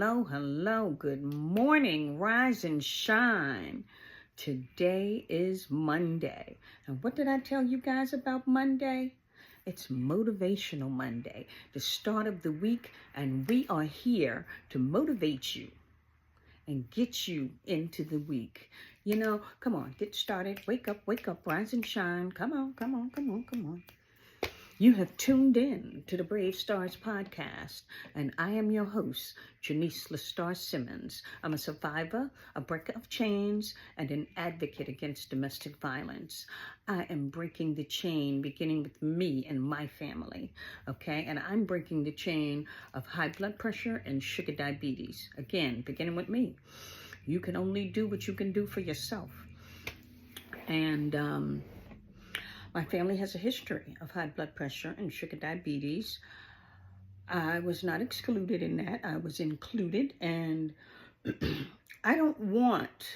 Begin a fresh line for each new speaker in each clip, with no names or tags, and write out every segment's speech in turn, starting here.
hello. Good morning, rise and shine. Today is Monday. And what did I tell you guys about Monday? It's Motivational Monday, the start of the week, and we are here to motivate you and get you into the week. Come on, get started. Wake up, rise and shine. Come on. You have tuned in to the Brave Stars podcast, and I am your host, Janice LaStar Simmons. I'm a survivor, a breaker of chains, and an advocate against domestic violence. I am breaking the chain, beginning with me and my family, okay? And I'm breaking the chain of high blood pressure and sugar diabetes. Again, beginning with me. You can only do what you can do for yourself. And, my family has a history of high blood pressure and sugar diabetes. I was not excluded in that. I was included, and I don't want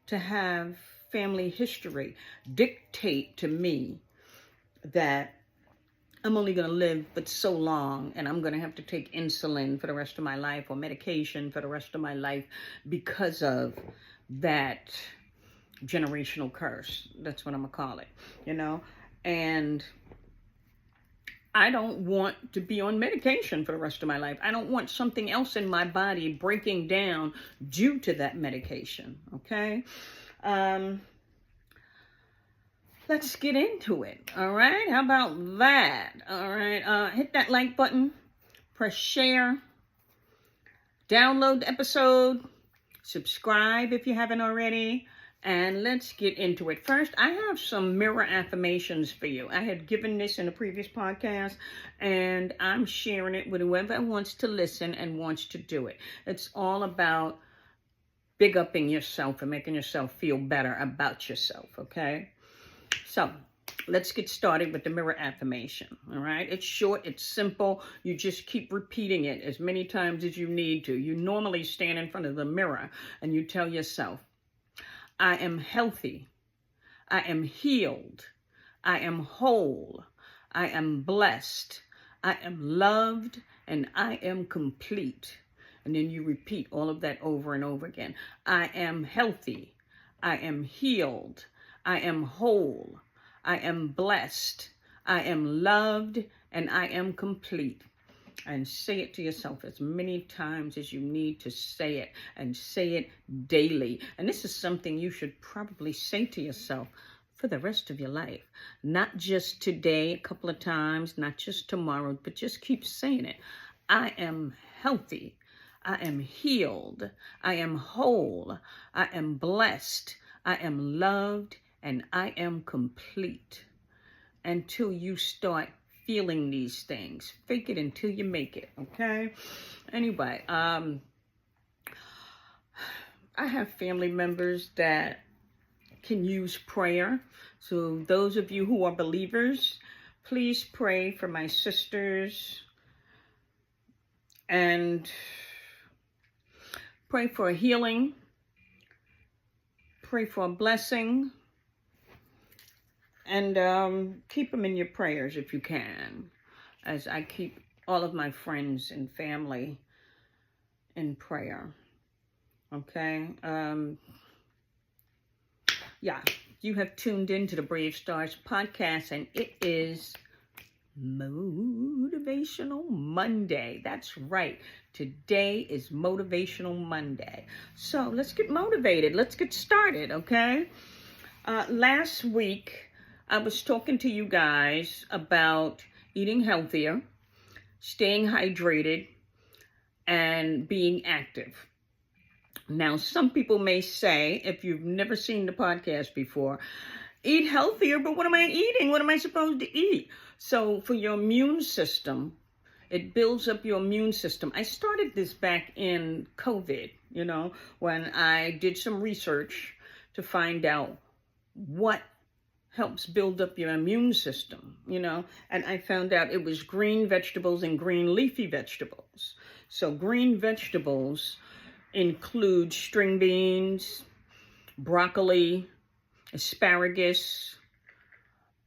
to have family history dictate to me that I'm only going to live but so long, and I'm going to have to take insulin for the rest of my life or medication for the rest of my life because of that generational curse. That's what I'm gonna call it, and I don't want to be on medication for the rest of my life. I don't want something else in my body breaking down due to that medication. Okay. Let's get into it. All right, how about that? All right, hit that like button, press share, download the episode, subscribe if you haven't already. And let's get into it. First, I have some mirror affirmations for you. I had given this in a previous podcast, and I'm sharing it with whoever wants to listen and wants to do it. It's all about big upping yourself and making yourself feel better about yourself, okay? So, let's get started with the mirror affirmation, all right? It's short, it's simple. You just keep repeating it as many times as you need to. You normally stand in front of the mirror and you tell yourself, I am healthy, I am healed, I am whole, I am blessed, I am loved, and I am complete. And then you repeat all of that over and over again. I am healthy, I am healed, I am whole, I am blessed, I am loved, and I am complete. And say it to yourself as many times as you need to say it, and say it daily. And this is something you should probably say to yourself for the rest of your life. Not just today, a couple of times, not just tomorrow, but just keep saying it. I am healthy. I am healed. I am whole. I am blessed. I am loved, and I am complete. Until you start feeling these things. Fake it until you make it, okay? Anyway, I have family members that can use prayer. So those of you who are believers, please pray for my sisters and pray for a healing. Pray for a blessing. And keep them in your prayers if you can, as I keep all of my friends and family in prayer. Okay? Yeah, you have tuned into the Brave Stars podcast, and it is Motivational Monday. That's right. Today is Motivational Monday. So let's get motivated. Let's get started, okay? Last week, I was talking to you guys about eating healthier, staying hydrated, and being active. Now, some people may say, if you've never seen the podcast before, eat healthier, but what am I eating? What am I supposed to eat? So for your immune system, it builds up your immune system. I started this back in COVID, when I did some research to find out what helps build up your immune system, and I found out it was green vegetables and green leafy vegetables. So green vegetables include string beans, broccoli, asparagus,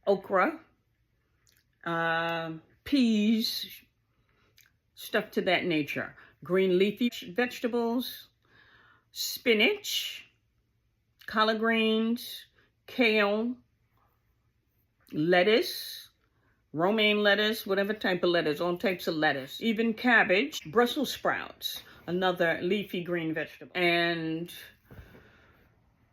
okra, peas, stuff to that nature. green leafy vegetables, spinach, collard greens, kale, lettuce, romaine lettuce, whatever type of lettuce, all types of lettuce, even cabbage, Brussels sprouts, another leafy green vegetable. And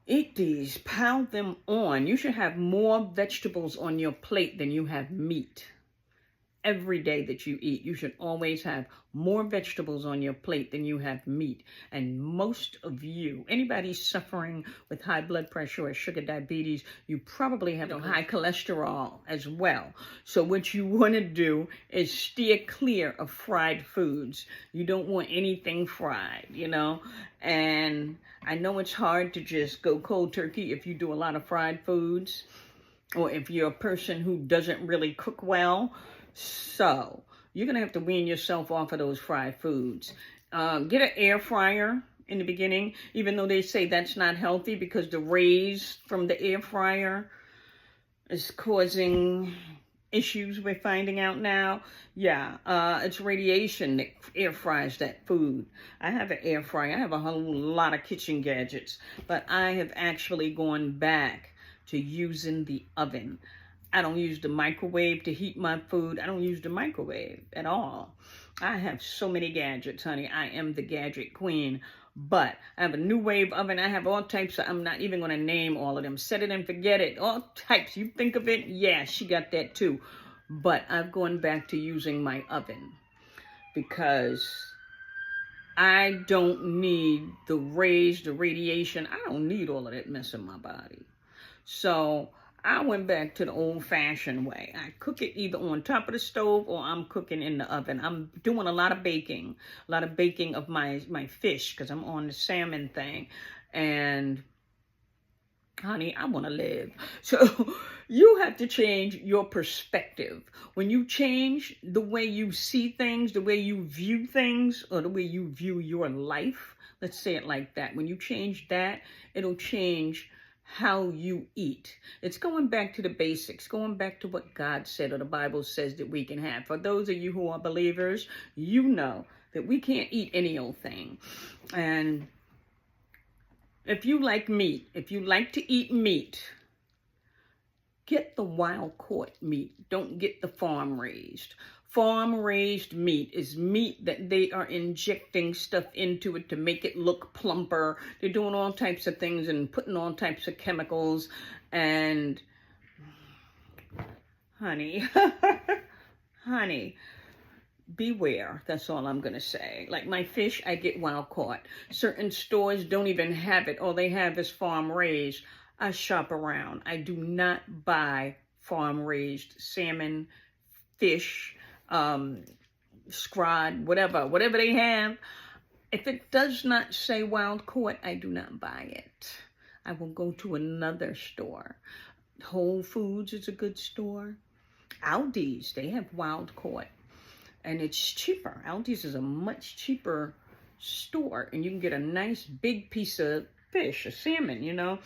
eat these, pile them on. You should have more vegetables on your plate than you have meat. Every day that you eat, you should always have more vegetables on your plate than you have meat. And most of you, anybody suffering with high blood pressure or sugar diabetes, you probably have high cholesterol as well. So what you want to do is steer clear of fried foods. You don't want anything fried, you know. And I know it's hard to just go cold turkey if you do a lot of fried foods, or if you're a person who doesn't really cook well. So you're going to have to wean yourself off of those fried foods. Get an air fryer in the beginning, even though they say that's not healthy because the rays from the air fryer is causing issues we're finding out now. Yeah, it's radiation that air fries that food. I have an air fryer. I have a whole lot of kitchen gadgets, but I have actually gone back to using the oven. I don't use the microwave to heat my food. I don't use the microwave at all. I have so many gadgets, honey. I am the gadget queen. But I have a new wave oven. I have all types of, I'm not even going to name all of them. Set it and forget it. All types. You think of it? Yeah, she got that too. But I've gone back to using my oven because I don't need the rays, the radiation. I don't need all of that mess in my body. So I went back to the old-fashioned way. I cook it either on top of the stove or I'm cooking in the oven. I'm doing a lot of baking of my fish because I'm on the salmon thing. And honey, I want to live. So you have to change your perspective. When you change the way you see things, the way you view things, or the way you view your life, let's say it like that. When you change that, it'll change how you eat. It's going back to the basics, going back to what God said or the Bible says that we can have. For those of you who are believers, you know that we can't eat any old thing. And if you like meat, if you like to eat meat, get the wild caught meat. Don't get the farm raised. Farm raised meat is meat that they are injecting stuff into it to make it look plumper. They're doing all types of things and putting all types of chemicals. And honey, honey, beware. That's all I'm going to say. Like my fish, I get wild caught. Certain stores don't even have it. All they have is farm raised. I shop around. I do not buy farm raised salmon, fish, scrod, whatever they have. If it does not say wild caught, I do not buy it. I will go to another store. Whole Foods is a good store. Aldi's, they have wild caught. And it's cheaper. Aldi's is a much cheaper store. And you can get a nice big piece of fish, a salmon, you know.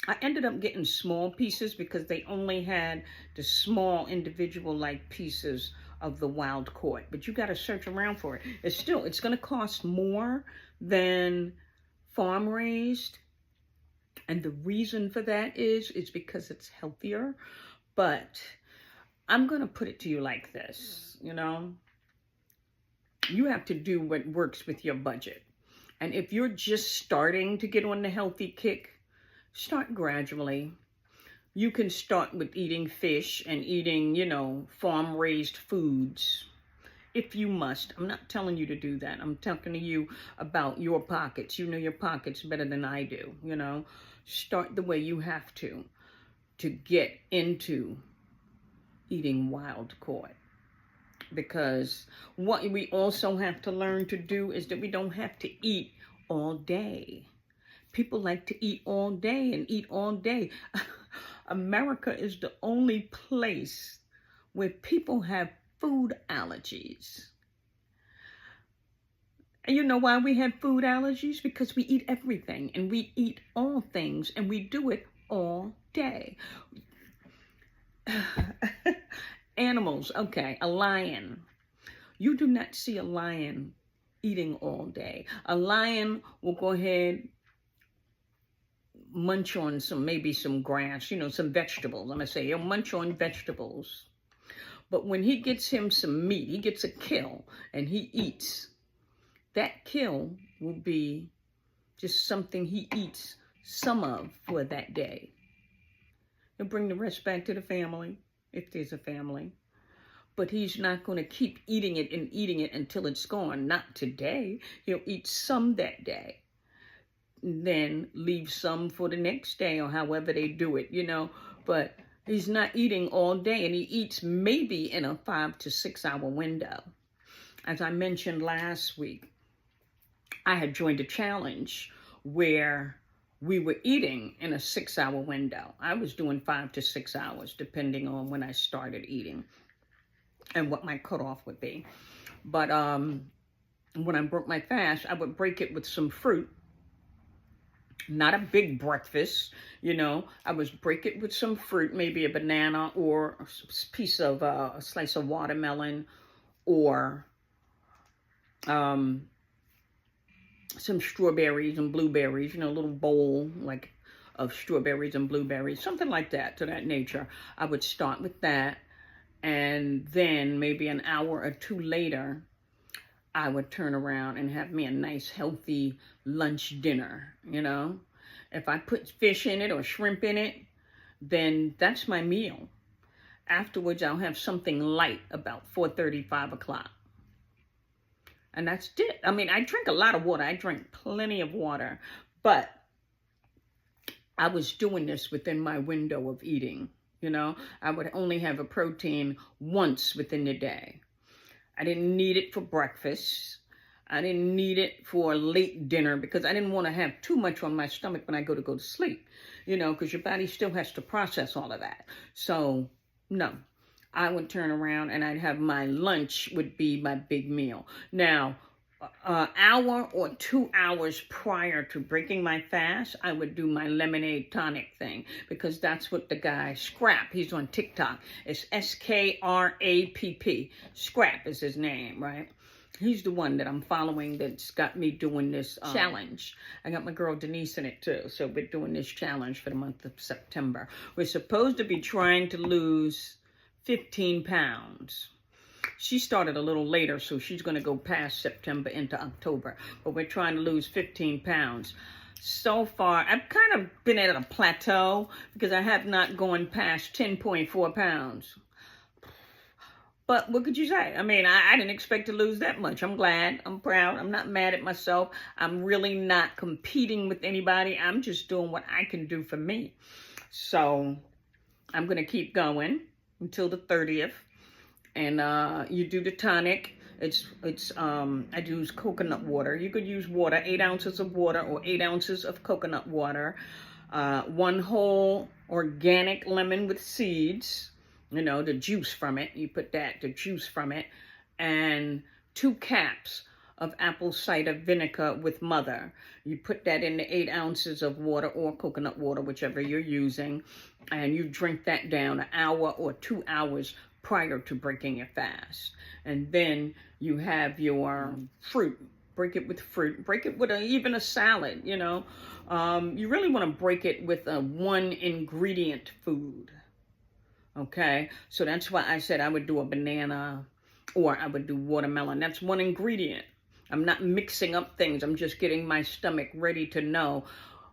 I ended up getting small pieces because they only had the small individual like pieces of the wild caught. But you got to search around for it. It's going to cost more than farm raised. And the reason for that is because it's healthier. But I'm going to put it to you like this, you know. You have to do what works with your budget. And if you're just starting to get on the healthy kick, start gradually. You can start with eating fish and eating, you know, farm-raised foods, if you must. I'm not telling you to do that. I'm talking to you about your pockets. You know your pockets better than I do, you know. Start the way you have to get into eating wild caught. Because what we also have to learn to do is that we don't have to eat all day. People like to eat all day and eat all day. America is the only place where people have food allergies. And you know why we have food allergies? Because we eat everything and we eat all things and we do it all day. Animals, okay, a lion. You do not see a lion eating all day. A lion will go ahead, munch on maybe some grass, some vegetables. I'm going to say he'll munch on vegetables. But when he gets him some meat, he gets a kill and he eats, that kill will be just something he eats some of for that day. He'll bring the rest back to the family, if there's a family. But he's not going to keep eating it and eating it until it's gone. Not today. He'll eat some that day. Then leave some for the next day or however they do it, But he's not eating all day, and he eats maybe in a 5 to 6 hour window. As I mentioned last week, I had joined a challenge where we were eating in a 6 hour window. I was doing 5 to 6 hours, depending on when I started eating and what my cutoff would be. But when I broke my fast, I would break it with some fruit. Not a big breakfast, I would break it with some fruit, maybe a banana or a piece of a slice of watermelon, or some strawberries and blueberries, a little bowl like of strawberries and blueberries, something like that, to that nature. I would start with that, and then maybe an hour or two later, I would turn around and have me a nice healthy lunch dinner, If I put fish in it or shrimp in it, then that's my meal. Afterwards, I'll have something light about 4:30, 5 o'clock. And that's it. I mean, I drink a lot of water. I drink plenty of water. But I was doing this within my window of eating, I would only have a protein once within the day. I didn't need it for breakfast. I didn't need it for late dinner because I didn't want to have too much on my stomach when I go to sleep, because your body still has to process all of that. So, no. I would turn around and I'd have my lunch would be my big meal. Now, an hour or 2 hours prior to breaking my fast, I would do my lemonade tonic thing, because that's what the guy, Scrap, he's on TikTok. It's SKRAPP. Scrap is his name, right? He's the one that I'm following that's got me doing this challenge. I got my girl Denise in it too. So we're doing this challenge for the month of September. We're supposed to be trying to lose 15 pounds. She started a little later, so she's going to go past September into October. But we're trying to lose 15 pounds. So far, I've kind of been at a plateau because I have not gone past 10.4 pounds. But what could you say? I mean, I didn't expect to lose that much. I'm glad. I'm proud. I'm not mad at myself. I'm really not competing with anybody. I'm just doing what I can do for me. So I'm going to keep going until the 30th. And you do the tonic. I use coconut water. You could use water, 8 ounces of water or 8 ounces of coconut water. 1 whole organic lemon with seeds. The juice from it. You put the juice from it. And 2 caps of apple cider vinegar with mother. You put that in the 8 ounces of water or coconut water, whichever you're using. And you drink that down an hour or 2 hours prior to breaking your fast. And then you have your fruit. Break it with fruit. Break it with even a salad, You really want to break it with a 1 ingredient food. Okay, so that's why I said I would do a banana or I would do watermelon. That's 1 ingredient. I'm not mixing up things. I'm just getting my stomach ready to know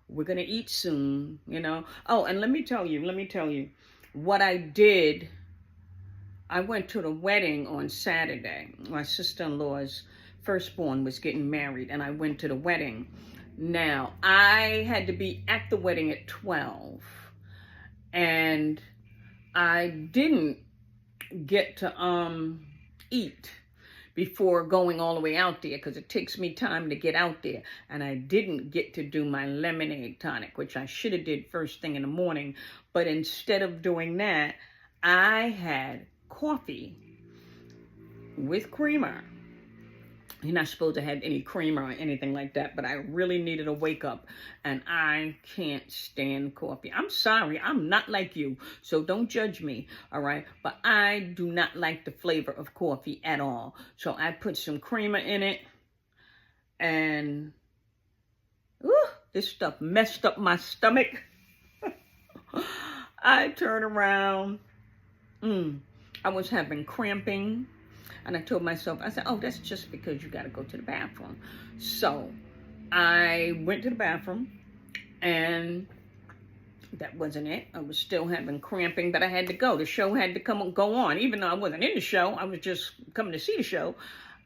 we're going to eat soon, Oh, and let me tell you what I did. I went to the wedding on Saturday. My sister-in-law's firstborn was getting married, and I went to the wedding. Now, I had to be at the wedding at 12, and I didn't get to eat before going all the way out there because it takes me time to get out there. And I didn't get to do my lemonade tonic, which I should have did first thing in the morning. But instead of doing that, I had coffee with creamer. You're not supposed to have any creamer or anything like that, but I really needed a wake up, and I can't stand coffee. I'm sorry, I'm not like you, so don't judge me, all right? But I do not like the flavor of coffee at all. So I put some creamer in it, and this stuff messed up my stomach. I turned around. I was having cramping. And I told myself, I said, oh, that's just because you got to go to the bathroom. So I went to the bathroom, and that wasn't it. I was still having cramping, but I had to go. The show had to go on. Even though I wasn't in the show, I was just coming to see the show.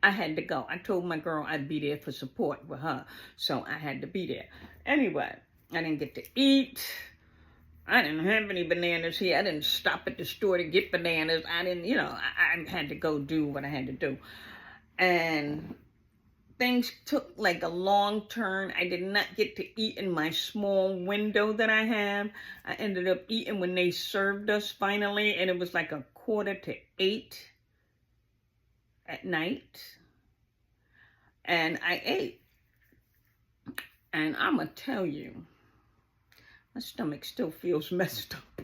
I had to go. I told my girl I'd be there for support with her. So I had to be there. Anyway, I didn't get to eat. I didn't have any bananas here. I didn't stop at the store to get bananas. I didn't, I had to go do what I had to do. And things took like a long turn. I did not get to eat in my small window that I have. I ended up eating when they served us finally, and it was like 7:45 at night. And I ate. And I'm going to tell you, my stomach still feels messed up.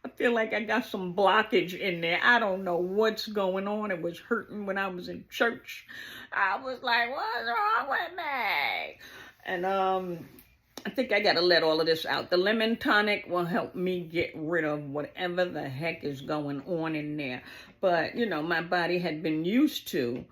I feel like I got some blockage in there. I don't know what's going on. It was hurting when I was in church. I was like, what's wrong with me? And I think I got to let all of this out. The lemon tonic will help me get rid of whatever the heck is going on in there. But, my body had been used to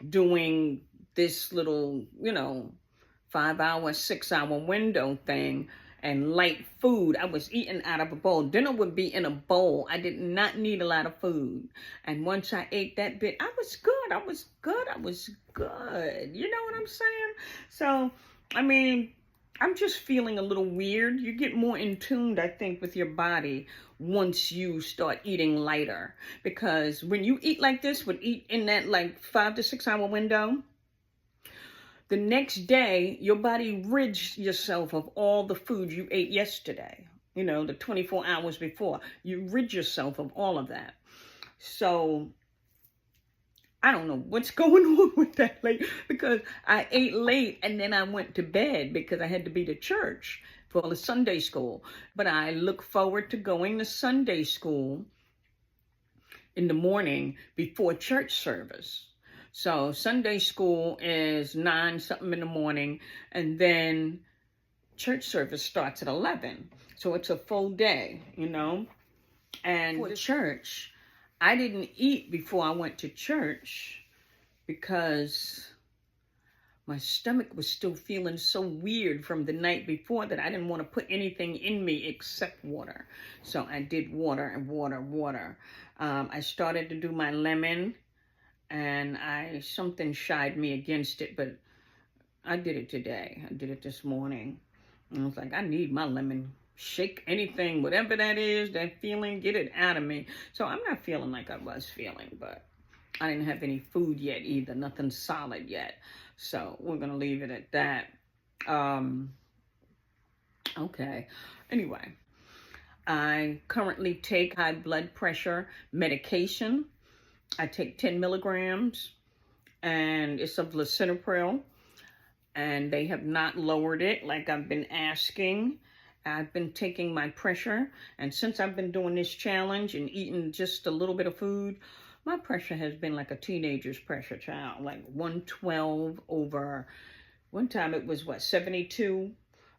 doing this little, 5-hour, 6-hour window thing. And light food. I was eating out of a bowl. Dinner would be in a bowl. I did not need a lot of food. And once I ate that bit, I was good. I was good. You know what I'm saying? So, I'm just feeling a little weird. You get more in tune, I think, with your body once you start eating lighter. Because when you eat like this, eat in that 5 to 6 hour window, the next day, your body rids yourself of all the food you ate yesterday. The 24 hours before. You rid yourself of all of that. So, I don't know what's going on with that because I ate late and then I went to bed because I had to be to church for the Sunday school. But I look forward to going to Sunday school in the morning before church service. So Sunday school is 9 something in the morning, and then church service starts at 11. So it's a full day, And for church, I didn't eat before I went to church because my stomach was still feeling so weird from the night before that I didn't want to put anything in me except water. So I did water and water. I started to do my lemon. And something shied me against it, but I did it today. I did it this morning. And I was like, I need my lemon. Shake anything, whatever that is, that feeling, get it out of me. So I'm not feeling like I was feeling, but I didn't have any food yet either. Nothing solid yet. So we're going to leave it at that. Okay. Anyway, I currently take high blood pressure medication. I take 10 milligrams, and it's of lisinopril, and they have not lowered it like I've been asking. I've been taking my pressure, and since I've been doing this challenge and eating just a little bit of food, my pressure has been like a teenager's pressure, child, like 112 over, one time it was 72,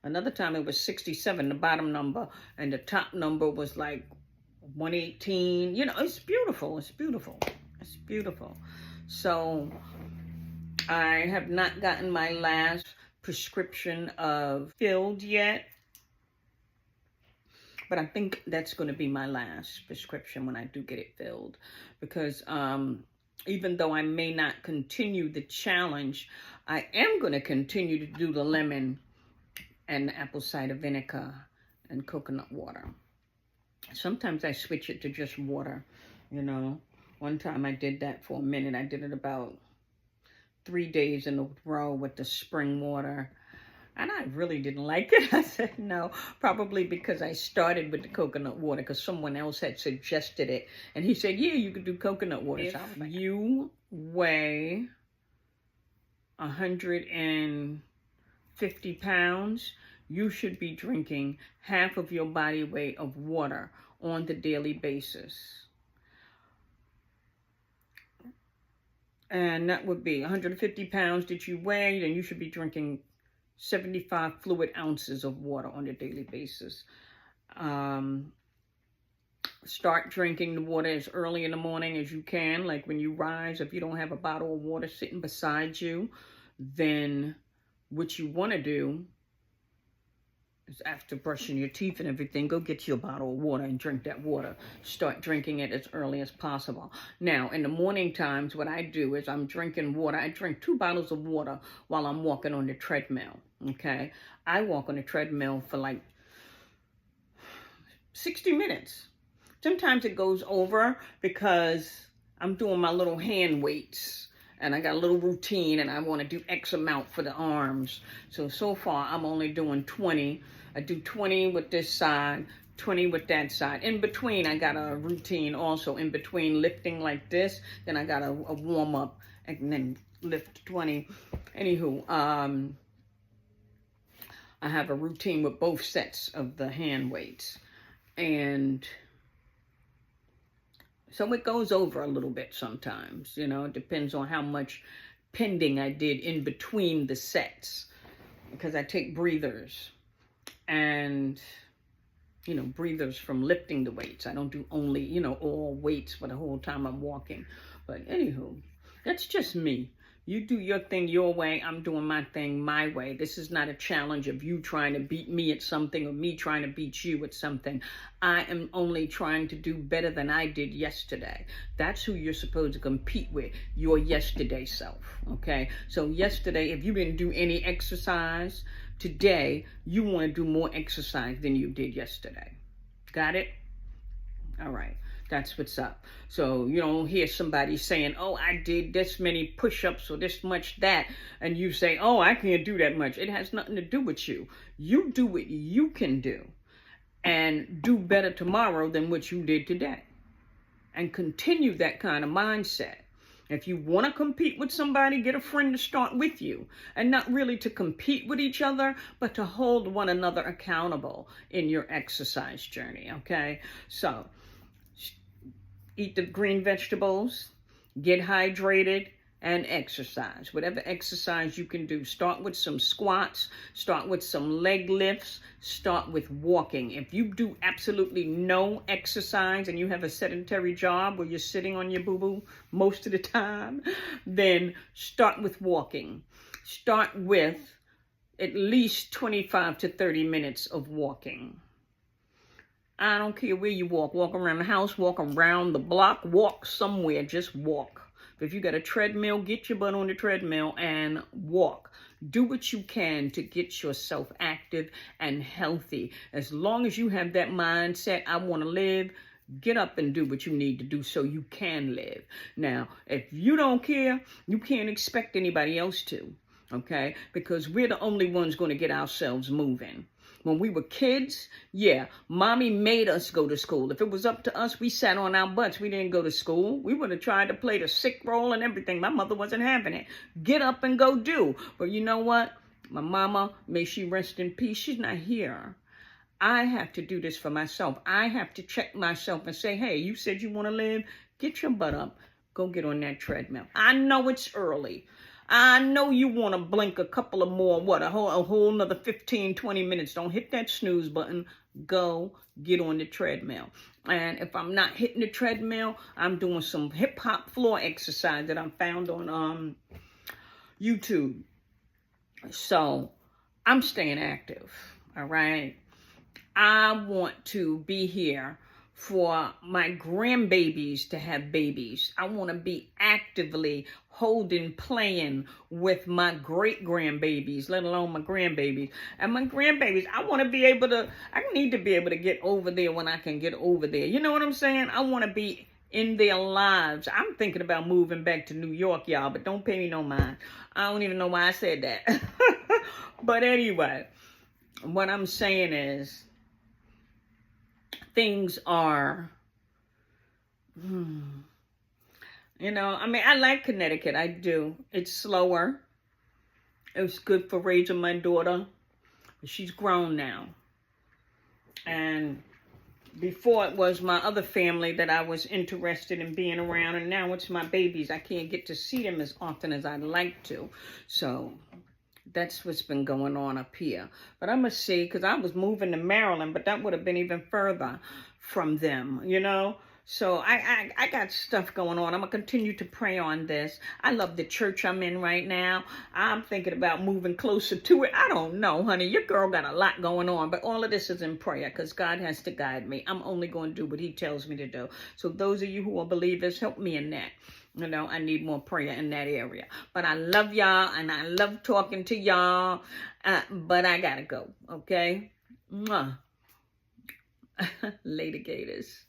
another time it was 67, the bottom number, and the top number was like 118. It's beautiful. It's beautiful. So I have not gotten my last prescription of filled yet, but I think that's going to be my last prescription when I do get it filled, because even though I may not continue the challenge, I am going to continue to do the lemon and apple cider vinegar and coconut water. Sometimes I switch it to just water, One time I did that for a minute. I did it about 3 days in a row with the spring water. And I really didn't like it. I said no, probably because I started with the coconut water because someone else had suggested it. And he said, yeah, you could do coconut water. If you weigh 150 pounds, you should be drinking half of your body weight of water on the daily basis. And that would be 150 pounds that you weigh, then you should be drinking 75 fluid ounces of water on a daily basis. Start drinking the water as early in the morning as you can. Like when you rise, if you don't have a bottle of water sitting beside you, then what you want to do is, after brushing your teeth and everything, go get you a bottle of water and drink that water. Start drinking it as early as possible. Now, in the morning times, what I do is I'm drinking water. I drink 2 bottles of water while I'm walking on the treadmill, okay? I walk on the treadmill for like 60 minutes. Sometimes it goes over because I'm doing my little hand weights. And I got a little routine, and I want to do X amount for the arms. So far, I'm only doing 20. I do 20 with this side, 20 with that side. In between, I got a routine also. In between lifting like this, then I got a warm up, and then lift 20. Anywho, I have a routine with both sets of the hand weights. And so it goes over a little bit sometimes, you know. It depends on how much pending I did in between the sets, because I take breathers, and, you know, breathers from lifting the weights. I don't do only, you know, all weights for the whole time I'm walking. But anywho, that's just me. You do your thing your way. I'm doing my thing my way. This is not a challenge of you trying to beat me at something or me trying to beat you at something. I am only trying to do better than I did yesterday. That's who you're supposed to compete with, your yesterday self, okay? So yesterday, if you didn't do any exercise, today you want to do more exercise than you did yesterday. Got it? All right. That's what's up. So you don't hear somebody saying, oh, I did this many push-ups or this much that, and you say, oh, I can't do that much. It has nothing to do with you. You do what you can do and do better tomorrow than what you did today. And continue that kind of mindset. If you want to compete with somebody, get a friend to start with you. And not really to compete with each other, but to hold one another accountable in your exercise journey, okay? So eat the green vegetables, get hydrated, and exercise. Whatever exercise you can do. Start with some squats, start with some leg lifts, start with walking. If you do absolutely no exercise and you have a sedentary job where you're sitting on your boo-boo most of the time, then start with walking. Start with at least 25 to 30 minutes of walking. I don't care where you walk. Walk around the house, walk around the block, walk somewhere, just walk. If you got a treadmill, get your butt on the treadmill and walk. Do what you can to get yourself active and healthy. As long as you have that mindset, I want to live, get up and do what you need to do so you can live. Now, if you don't care, you can't expect anybody else to, okay? Because we're the only ones going to get ourselves moving. When we were kids, yeah, mommy made us go to school. If it was up to us, we sat on our butts. We didn't go to school. We would have tried to play the sick role and everything. My mother wasn't having it. Get up and go do. But you know what? My mama, may she rest in peace, she's not here. I have to do this for myself. I have to check myself and say, hey, you said you want to live? Get your butt up. Go get on that treadmill. I know it's early. I know you want to blink a couple of more, a whole another 15, 20 minutes. Don't hit that snooze button. Go get on the treadmill. And if I'm not hitting the treadmill, I'm doing some hip hop floor exercise that I found on YouTube. So I'm staying active. All right. I want to be here for my grandbabies to have babies. I want to be actively holding, playing with my great-grandbabies, let alone my grandbabies. And my grandbabies, I need to be able to get over there when I can get over there. You know what I'm saying? I want to be in their lives. I'm thinking about moving back to New York, y'all, but don't pay me no mind. I don't even know why I said that. But anyway, what I'm saying is, things are, you know, I mean, I like Connecticut. I do. It's slower. It was good for raising my daughter. She's grown now. And before it was my other family that I was interested in being around, and now it's my babies. I can't get to see them as often as I'd like to. So that's what's been going on up here. But I'm going to see, because I was moving to Maryland, but that would have been even further from them, you know. So I got stuff going on. I'm going to continue to pray on this. I love the church I'm in right now. I'm thinking about moving closer to it. I don't know, honey. Your girl got a lot going on. But all of this is in prayer because God has to guide me. I'm only going to do what he tells me to do. So those of you who are believers, help me in that. You know, I need more prayer in that area. But I love y'all, and I love talking to y'all. But I got to go, okay? Mwah. Later, Gators.